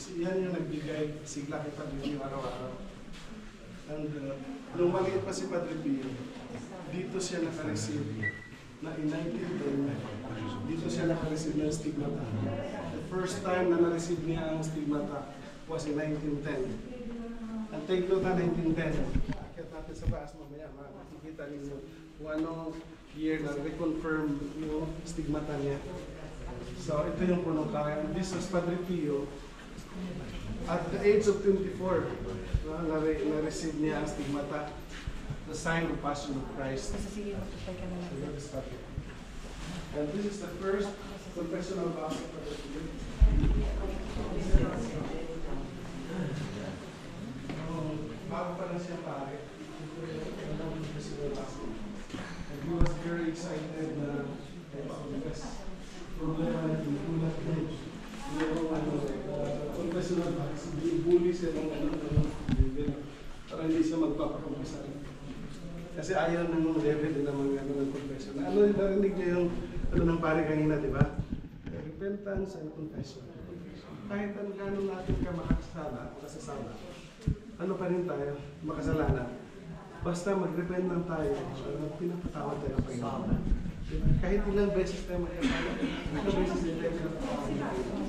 Yan yung nagbigay sigla kay Padre Pio araw-araw. And nung maliit pa si Padre Pio, dito siya naka-receive na in 1910, dito siya naka-receive ng stigmata. The first time na na-receive niya ang stigmata was in 1910. And take note na 1910. Akit natin sa baas mamaya, makikita ninyo kung anong year na reconfirm yung stigmata niya. So ito yung punong kawayan. This was Padre Pio. At the age of 24, na-receive niya ang stigmata, the sign of Passion of Christ. And this is the first confessional vow of Padre Pio. Bago pa lang siya pare, and he was very excited na because problema na tulad ng confessional vows, bully siya ng para hindi siya magpapakumpisa. Kasi ayaw ng level din ng mga confession. Ano yung narinig niyo yung ng pare kanina, di ba? Repentance and confession. Kahit ang gano'n natin ka makasasala, ano pa rin tayo, makasalanan. Basta mag-repent lang tayo, pinapatawad tayo ng Panginoon. Kahit ilang beses tayo magkasala, ilang beses din tayo pinapatawad ng Panginoon.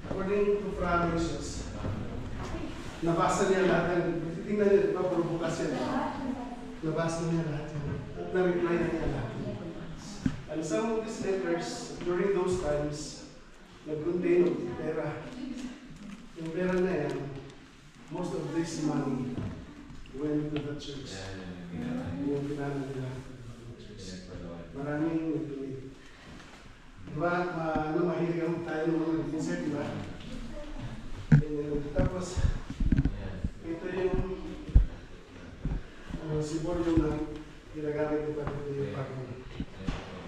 According to Francis, nabasa niya lahat yan. Tingnan niyo, diba, probukas yan. Nabasa niya lahat yan. At na-reply niya lahat. And some of these letters, during those times, nag-contain of pera. Yung pera na yan, most of this money went to the church. Yung pinana nila. Maraming nag-donate. Diba, mahilig ang tayo ng mga defensor, diba? Tapos, ito yung simbolo na ginagamit ko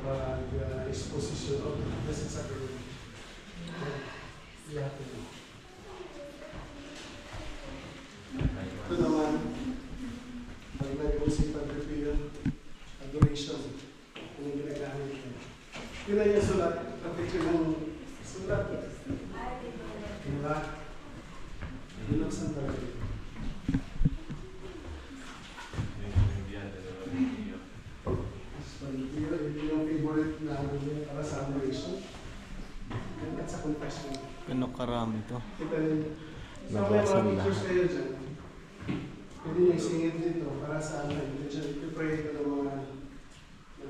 pag-exposition of the Blessed Sacrament. Ito naman, pag nag-uusip Padre Pio, adoration, yung ginagamit ko. Yun na yung sulat, ang picture ng sulat. Diba? Yun ang Santa Maria. Ito yung favorite na para sa adoration. At sa confession. Gano'ng karami ito? Kita rin. So, may mga pictures kayo dyan. Pwede nyo isingin dito para sa amin. I-pray ka ng mga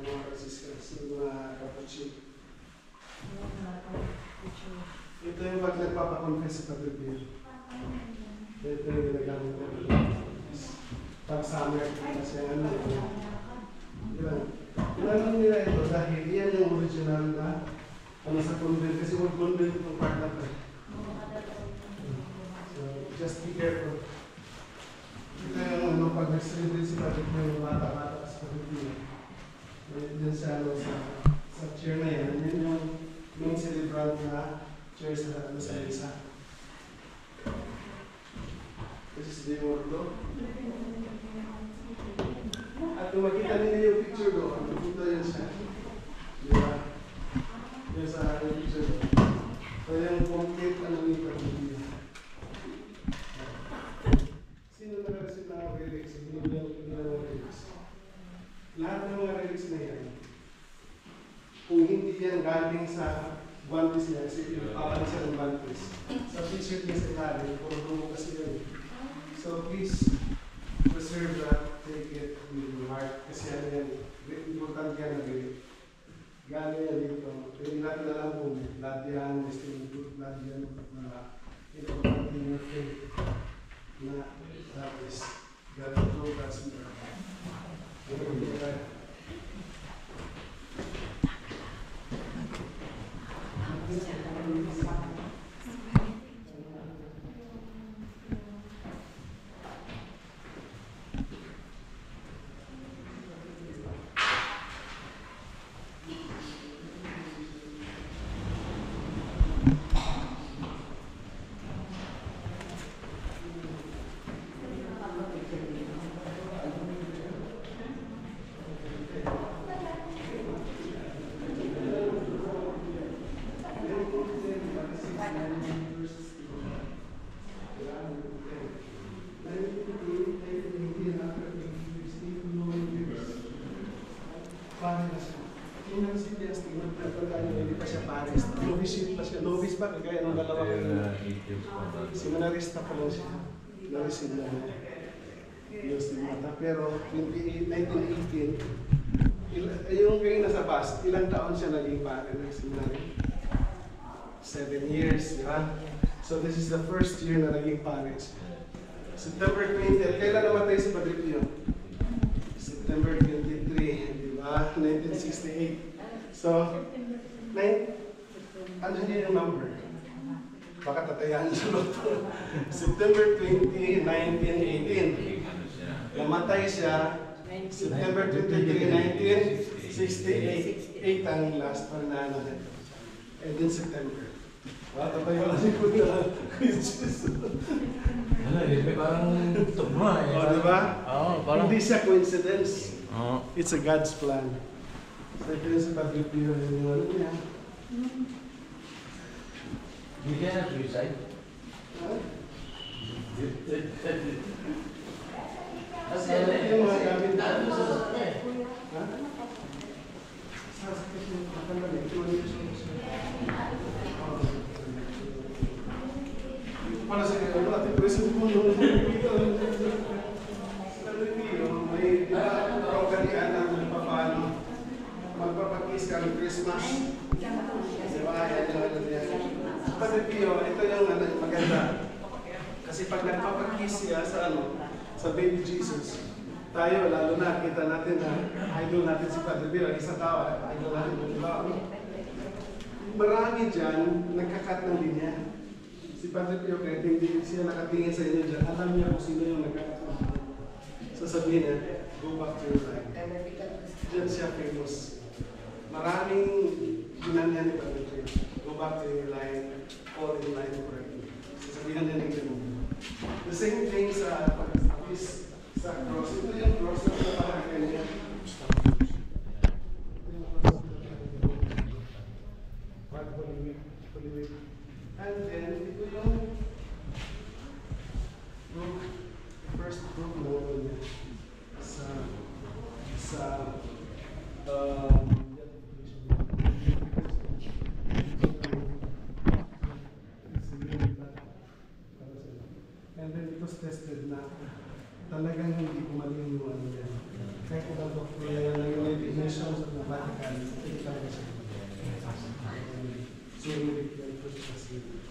Franciscans, ng mga Capuchin. Ito yung pag nagpapakonfess sa Padre Pio. Ito yung ginagamit ko. Pag summer, kasi ano yun. Ilan nila ito dahil yan yung original na ano sa convent kasi wag convent ng part na to. So, just be careful. Ito yung ano, pag nag-celebrate si Patrick yung bata-bata sa Pilipino. Diyan sa, ano, sa chair na yan, yun yung main celebrant na chair sa isa. This is the ordo. At kung makita ninyo yung picture doon, ito yun siya. Diba? Yan sa aking picture doon. So yung complete ano ni Pagpapilya. Sino nag-receive ng relics? Hindi ng relics. Lahat ng mga relics na yan, kung hindi yan galing sa guantes niya, kasi ipapalit siya ng guantes. Sa t-shirt niya sa ilalim, puro dumo kasi yan. So please, preserve that, take it with your heart. Kasi yan yan, important yan na rin. Galing yan dito. Hindi natin alam kung blood yan, distinct blood yan, important in your faith. Na that is God through God's miracle. Novice ba? Kagaya ng dalawa ko. Seminarista pa lang siya. Na-receive na yung stigmata. Pero 1918, yung kayo nasa bus, ilang taon siya naging pare ng seminary? 7 years, di ba? So this is the first year na naging pare siya. September 20, kailan namatay si Padre Pio? September 23, di ba? 1968. So, ano niya yung number? Baka tatayan sa loto. September 20, 1918. Namatay siya September 23, 1968. 8 ang last one na ano. And then September. Tatayo lang si Kuya. Parang tugma eh. O, diba? Parang hindi siya coincidence. It's a God's plan. So ito yung sa Padre Pio yung ano niya. Hindi kaya na-suicide? Kasi yung mga gamit na ano sa sakit eh. ha? Sasakit yung matandang ito. Para sa ano, ating president mo nung may programihan ng paano magpapag-kiss ka ng Christmas. Diba? Padre Pio, ito yung maganda. Kasi pag nagpapag-kiss siya sa sa baby Jesus, tayo, lalo na, kita natin na idol natin si Padre Pio, isang tao, idol natin, diba? Marami dyan, nagkakat ng linya. Si Padre Pio, kahit hindi siya nakatingin sa inyo dyan, alam niya kung sino yung nagkakat ng linya. Sasabihin niya, go back to your life. Diyan siya famous. Maraming ginanya ni Padre Pio. Go back to your line, all in line correctly. Sasabihan niya ng ganun. The same thing sa pag-kiss sa cross. Ito yung cross na pinapahagay niya. And then, ito yung first group model niya sa and then it was tested na talagang hindi kumaling yung ano yan. Kaya kung ang doktor na yung United Nations at the Vatican, ito talaga siya. So, yung first facility.